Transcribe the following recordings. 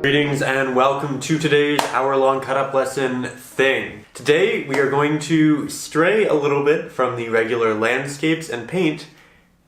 Greetings and welcome to today's hour-long cut-up lesson thing. Today we are going to stray a little bit from the regular landscapes and paint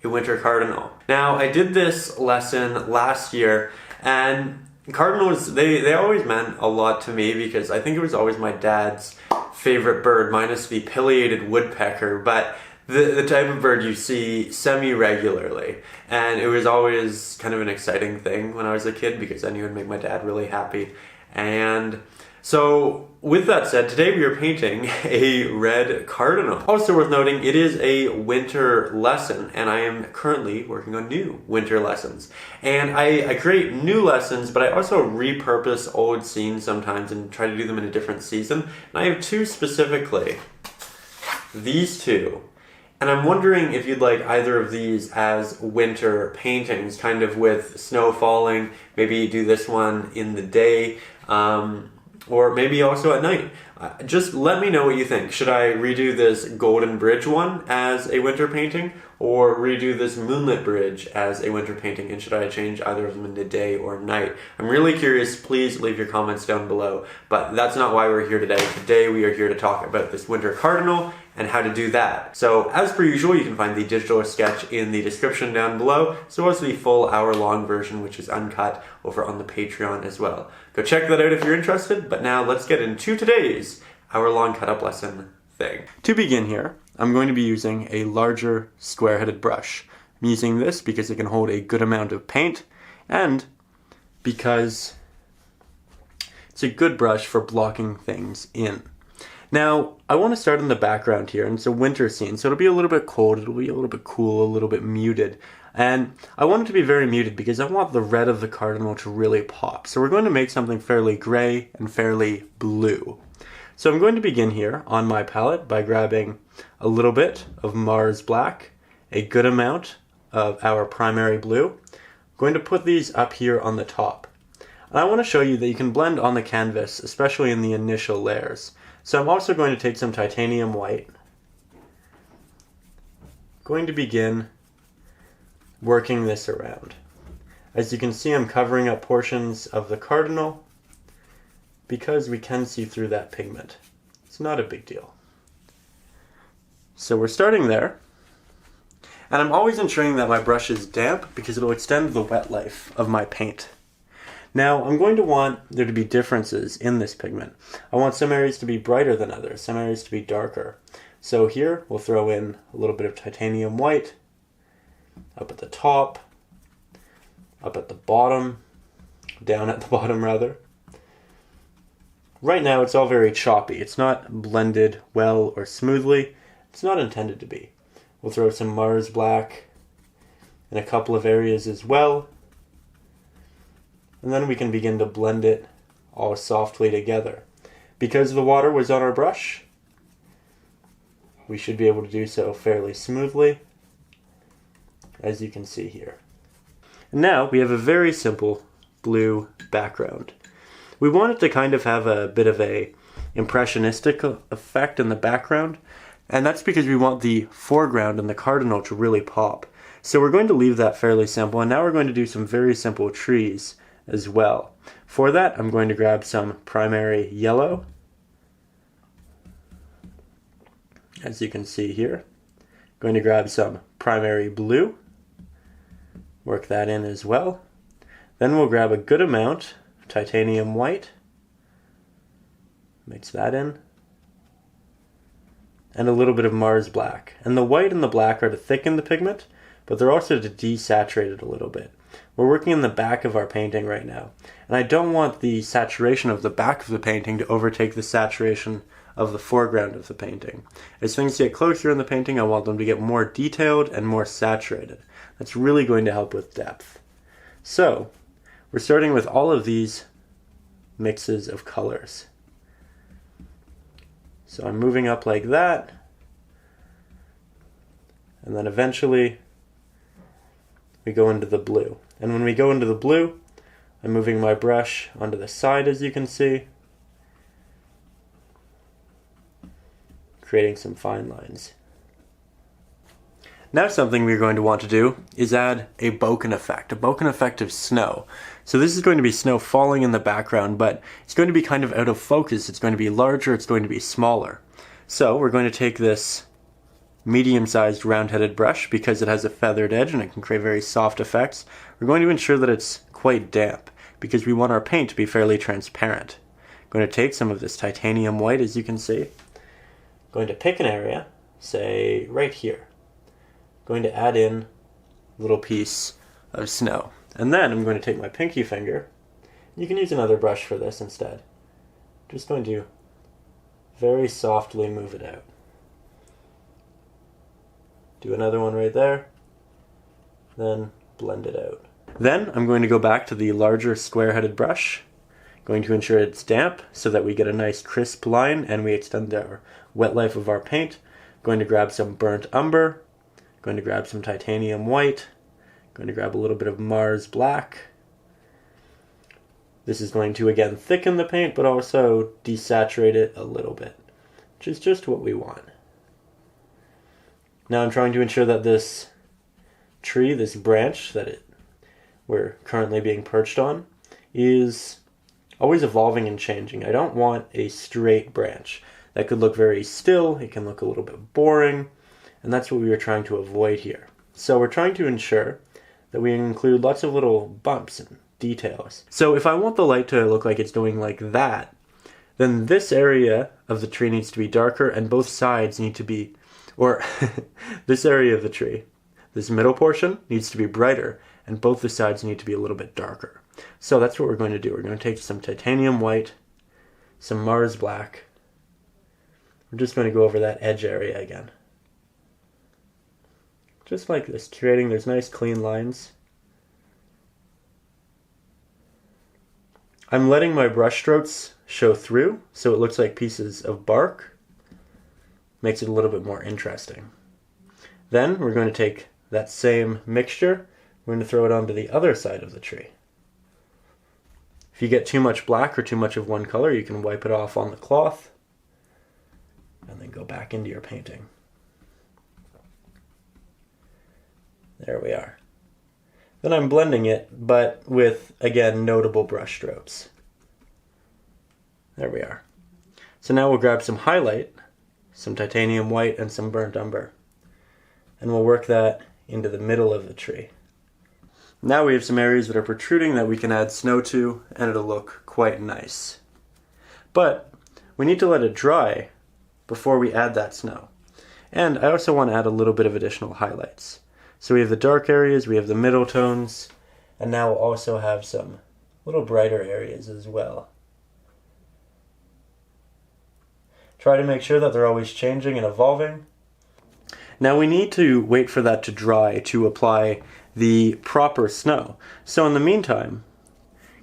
a winter cardinal. Now I did this lesson last year and cardinals, they always meant a lot to me because I think it was always my dad's favorite bird, minus the pileated woodpecker, but the type of bird you see semi-regularly. And it was always kind of an exciting thing when I was a kid because I knew it would make my dad really happy. And so with that said, today we are painting a red cardinal. Also worth noting, it is a winter lesson and I am currently working on new winter lessons. And I create new lessons, but I also repurpose old scenes sometimes and try to do them in a different season. And I have two specifically. These two. And I'm wondering if you'd like either of these as winter paintings, kind of with snow falling. Maybe do this one in the day, or maybe also at night. Just let me know what you think. Should I redo this Golden Bridge one as a winter painting, or redo this Moonlit Bridge as a winter painting, and should I change either of them in the day or night? I'm really curious. Please leave your comments down below, but that's not why we're here today. Today we are here to talk about this winter cardinal and how to do that. So as per usual, you can find the digital sketch in the description down below, so also the full hour-long version, which is uncut, over on the Patreon as well. Go check that out if you're interested, but now let's get into today's hour-long cut-up lesson thing. To begin here, I'm going to be using a larger square-headed brush. I'm using this because it can hold a good amount of paint, and because it's a good brush for blocking things in. Now, I want to start in the background here, and it's a winter scene, so it'll be a little bit cold, it'll be a little bit cool, a little bit muted. And I want it to be very muted because I want the red of the cardinal to really pop. So we're going to make something fairly gray and fairly blue. So I'm going to begin here on my palette by grabbing a little bit of Mars Black, a good amount of our primary blue. I'm going to put these up here on the top. And I want to show you that you can blend on the canvas, especially in the initial layers. So I'm also going to take some titanium white. Going to begin working this around. As you can see, I'm covering up portions of the cardinal because we can see through that pigment. It's not a big deal. So we're starting there. And I'm always ensuring that my brush is damp because it'll extend the wet life of my paint. Now, I'm going to want there to be differences in this pigment. I want some areas to be brighter than others, some areas to be darker. So here, we'll throw in a little bit of titanium white, up at the top, up at the bottom, down at the bottom rather. Right now, it's all very choppy. It's not blended well or smoothly. It's not intended to be. We'll throw some Mars Black in a couple of areas as well. And then we can begin to blend it all softly together. Because the water was on our brush, we should be able to do so fairly smoothly, as you can see here. And now we have a very simple blue background. We want it to kind of have a bit of a impressionistic effect in the background, and that's because we want the foreground and the cardinal to really pop. So we're going to leave that fairly simple, and now we're going to do some very simple trees as well. For that, I'm going to grab some primary yellow, as you can see here. I'm going to grab some primary blue, work that in as well. Then we'll grab a good amount of titanium white, mix that in, and a little bit of Mars Black. And the white and the black are to thicken the pigment, but they're also to desaturate it a little bit. We're working in the back of our painting right now, and I don't want the saturation of the back of the painting to overtake the saturation of the foreground of the painting. As things get closer in the painting, I want them to get more detailed and more saturated. That's really going to help with depth. So, we're starting with all of these mixes of colors. So I'm moving up like that, and then eventually we go into the blue. And when we go into the blue, I'm moving my brush onto the side, as you can see, creating some fine lines. Now something we're going to want to do is add a bokeh effect of snow. So this is going to be snow falling in the background, but it's going to be kind of out of focus. It's going to be larger, it's going to be smaller. So we're going to take this medium-sized round-headed brush because it has a feathered edge and it can create very soft effects. We're going to ensure that it's quite damp because we want our paint to be fairly transparent. I'm going to take some of this titanium white, as you can see. I'm going to pick an area, say right here. I'm going to add in a little piece of snow. And then I'm going to take my pinky finger. You can use another brush for this instead. Just going to very softly move it out. Do another one right there, then blend it out. Then I'm going to go back to the larger square-headed brush, going to ensure it's damp so that we get a nice crisp line and we extend our wet life of our paint. Going to grab some burnt umber, going to grab some titanium white, going to grab a little bit of Mars black. This is going to again thicken the paint but also desaturate it a little bit, which is just what we want. Now I'm trying to ensure that this tree, this branch that we're currently being perched on, is always evolving and changing. I don't want a straight branch. That could look very still, it can look a little bit boring, and that's what we were trying to avoid here. So we're trying to ensure that we include lots of little bumps and details. So if I want the light to look like it's going like that, then this area of the tree needs to be darker and both sides need to be, or this area of the tree, this middle portion needs to be brighter and both the sides need to be a little bit darker. So that's what we're going to do. We're going to take some titanium white, some Mars black. We're just going to go over that edge area again. Just like this, creating those nice clean lines. I'm letting my brush strokes show through so it looks like pieces of bark. Makes it a little bit more interesting. Then we're going to take that same mixture, we're going to throw it onto the other side of the tree. If you get too much black or too much of one color, you can wipe it off on the cloth and then go back into your painting. There we are. Then I'm blending it, but with, again, notable brush strokes. There we are. So now we'll grab some highlight, some titanium white, and some burnt umber. And we'll work that into the middle of the tree. Now we have some areas that are protruding that we can add snow to, and it'll look quite nice. But we need to let it dry before we add that snow. And I also want to add a little bit of additional highlights. So we have the dark areas, we have the middle tones, and now we'll also have some little brighter areas as well. Try to make sure that they're always changing and evolving. Now we need to wait for that to dry to apply the proper snow. So in the meantime,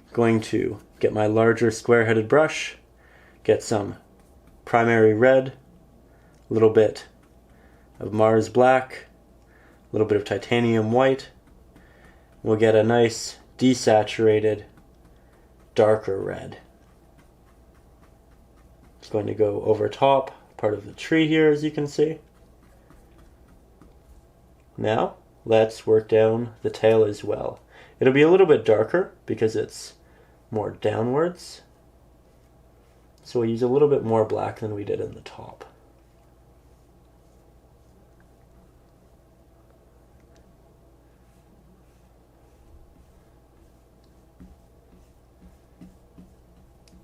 I'm going to get my larger square-headed brush, get some primary red, a little bit of Mars black, a little bit of titanium white. We'll get a nice desaturated, darker red. It's going to go over top, part of the tree here, as you can see. Now, let's work down the tail as well. It'll be a little bit darker because it's more downwards. So we'll use a little bit more black than we did in the top.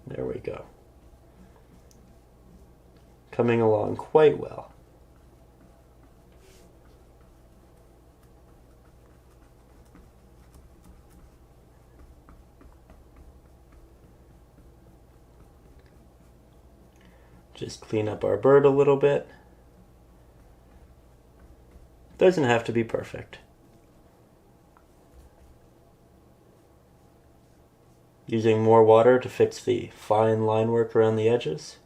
There we go. Coming along quite well. Just clean up our bird a little bit. Doesn't have to be perfect. Using more water to fix the fine line work around the edges.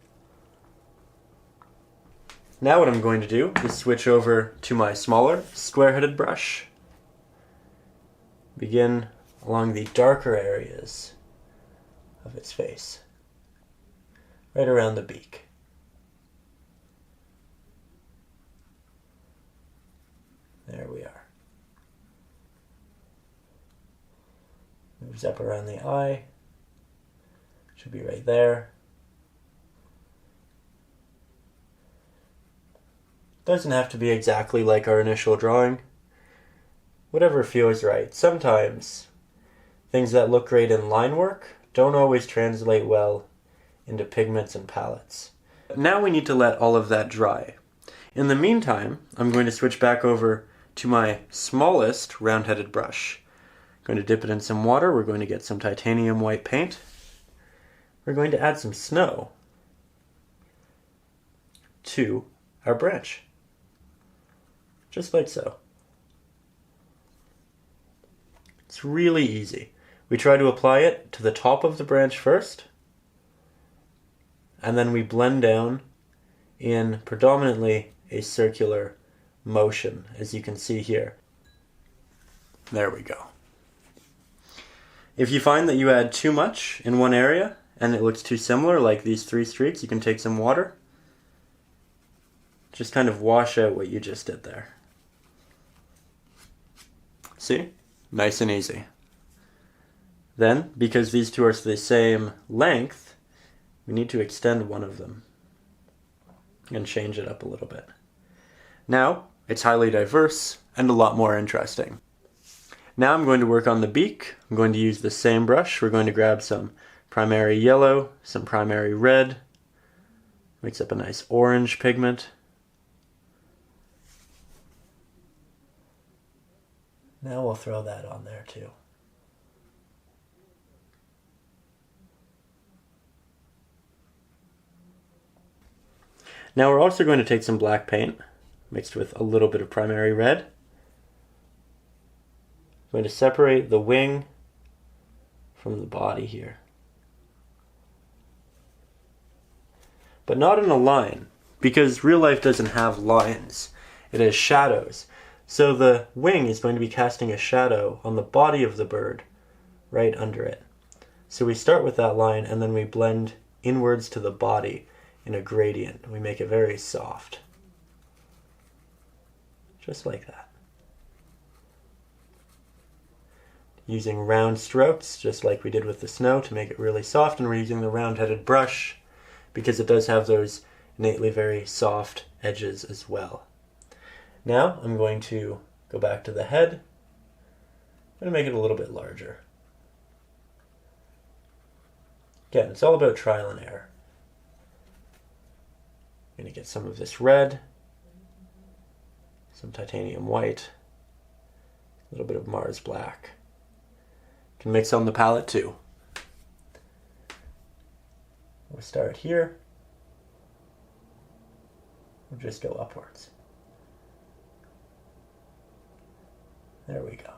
Now what I'm going to do is switch over to my smaller square-headed brush. Begin along the darker areas of its face, right around the beak. Moves up around the eye. Should be right there. Doesn't have to be exactly like our initial drawing. Whatever feels right. Sometimes things that look great in line work don't always translate well into pigments and palettes. Now we need to let all of that dry. In the meantime, I'm going to switch back over to my smallest round-headed brush. I'm going to dip it in some water. We're going to get some titanium white paint. We're going to add some snow to our branch. Just like so. It's really easy. We try to apply it to the top of the branch first, and then we blend down in predominantly a circular motion, as you can see here. There we go. If you find that you add too much in one area and it looks too similar, like these 3 streaks, you can take some water. Just kind of wash out what you just did there. See? Nice and easy. Then, because these two are the same length, we need to extend one of them and change it up a little bit. Now, it's highly diverse and a lot more interesting. Now I'm going to work on the beak. I'm going to use the same brush. We're going to grab some primary yellow, some primary red, mix up a nice orange pigment. Now we'll throw that on there too. Now we're also going to take some black paint, mixed with a little bit of primary red. I'm going to separate the wing from the body here. But not in a line, because real life doesn't have lines. It has shadows. So the wing is going to be casting a shadow on the body of the bird right under it. So we start with that line and then we blend inwards to the body in a gradient. We make it very soft. Just like that. Using round strokes, just like we did with the snow, to make it really soft, and we're using the round-headed brush because it does have those innately very soft edges as well. Now I'm going to go back to the head. I'm going to make it a little bit larger. Again, it's all about trial and error. I'm going to get some of this red, some titanium white, a little bit of Mars black. You can mix on the palette too. We'll start here. We'll just go upwards. There we go.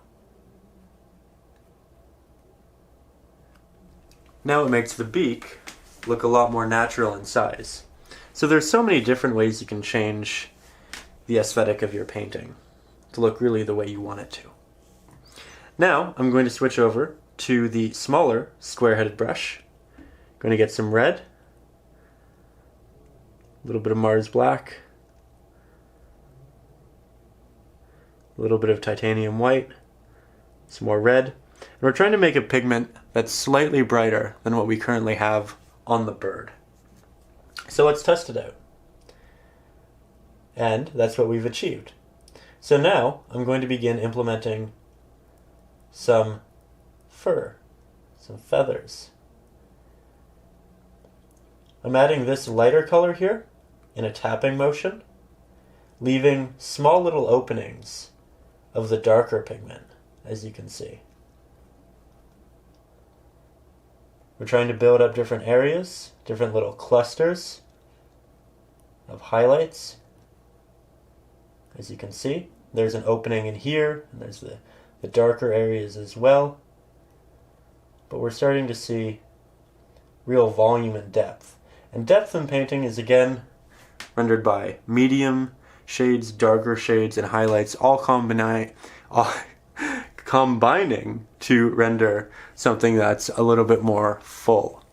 Now it makes the beak look a lot more natural in size. So there's so many different ways you can change the aesthetic of your painting to look really the way you want it to. Now I'm going to switch over to the smaller square-headed brush. I'm going to get some red, a little bit of Mars black, a little bit of titanium white, some more red. And we're trying to make a pigment that's slightly brighter than what we currently have on the bird. So let's test it out. And that's what we've achieved. So now I'm going to begin implementing some fur, some feathers. I'm adding this lighter color here in a tapping motion, leaving small little openings of the darker pigment, as you can see. We're trying to build up different areas, different little clusters of highlights. As you can see, there's an opening in here, and there's the darker areas as well. But we're starting to see real volume and depth. And depth in painting is again rendered by medium shades, darker shades, and highlights all combining to render something that's a little bit more full.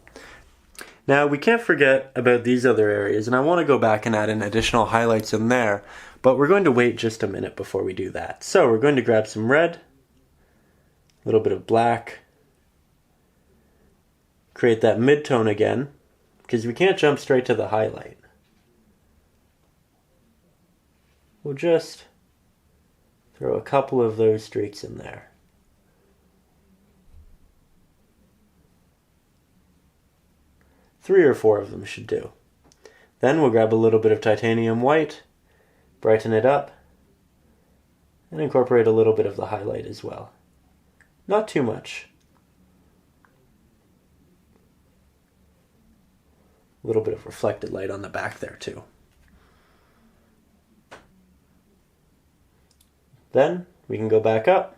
Now we can't forget about these other areas, and I want to go back and add in additional highlights in there, but we're going to wait just a minute before we do that. So we're going to grab some red, a little bit of black, create that mid-tone again, because we can't jump straight to the highlight. We'll just throw a couple of those streaks in there. Three or four of them should do. Then we'll grab a little bit of titanium white, brighten it up, and incorporate a little bit of the highlight as well. Not too much. A little bit of reflected light on the back there too. Then we can go back up,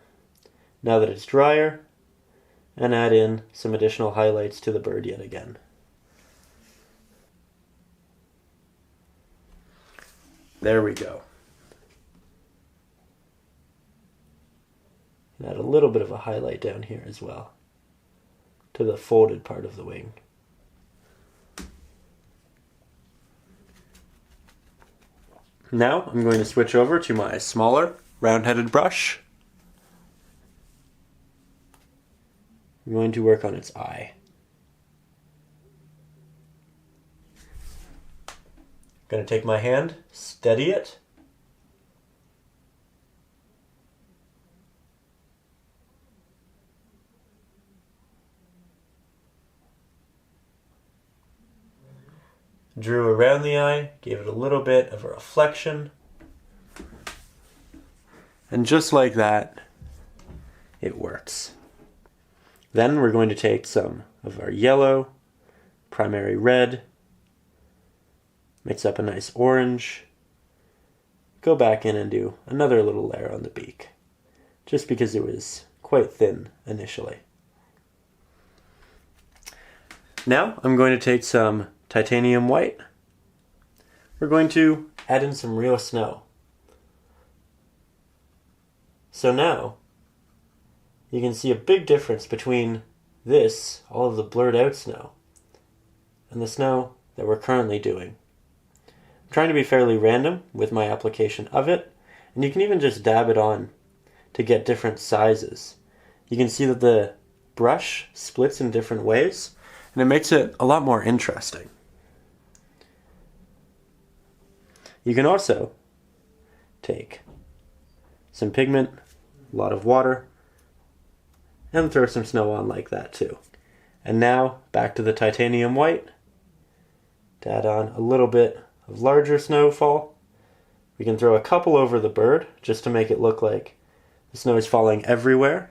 now that it's drier, and add in some additional highlights to the bird yet again. There we go. And add a little bit of a highlight down here as well, to the folded part of the wing. Now I'm going to switch over to my smaller round-headed brush. I'm going to work on its eye. I'm going to take my hand, steady it, drew around the eye, gave it a little bit of a reflection, and just like that, it works. Then we're going to take some of our yellow, primary red, mix up a nice orange, go back in and do another little layer on the beak, just because it was quite thin initially. Now I'm going to take some titanium white. We're going to add in some real snow. So now you can see a big difference between this, all of the blurred out snow, and the snow that we're currently doing. I'm trying to be fairly random with my application of it, and you can even just dab it on to get different sizes. You can see that the brush splits in different ways, and it makes it a lot more interesting. You can also take some pigment, a lot of water, and throw some snow on like that too. And now back to the titanium white to add on a little bit of larger snowfall. We can throw a couple over the bird just to make it look like the snow is falling everywhere.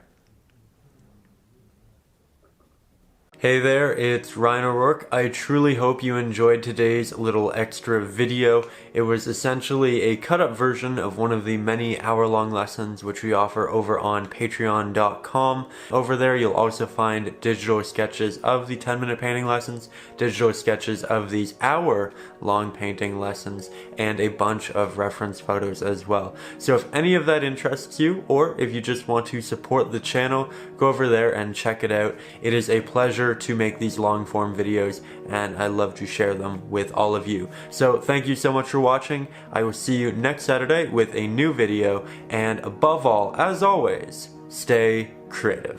Hey there, it's Ryan O'Rourke. I truly hope you enjoyed today's little extra video. It was essentially a cut-up version of one of the many hour-long lessons which we offer over on patreon.com. Over there you'll also find digital sketches of the 10-minute painting lessons, digital sketches of these hour-long painting lessons, and a bunch of reference photos as well. So if any of that interests you, or if you just want to support the channel, go over there and check it out. It is a pleasure to make these long form videos, and I love to share them with all of you. So thank you so much for watching. I will see you next Saturday with a new video, and above all, as always, stay creative.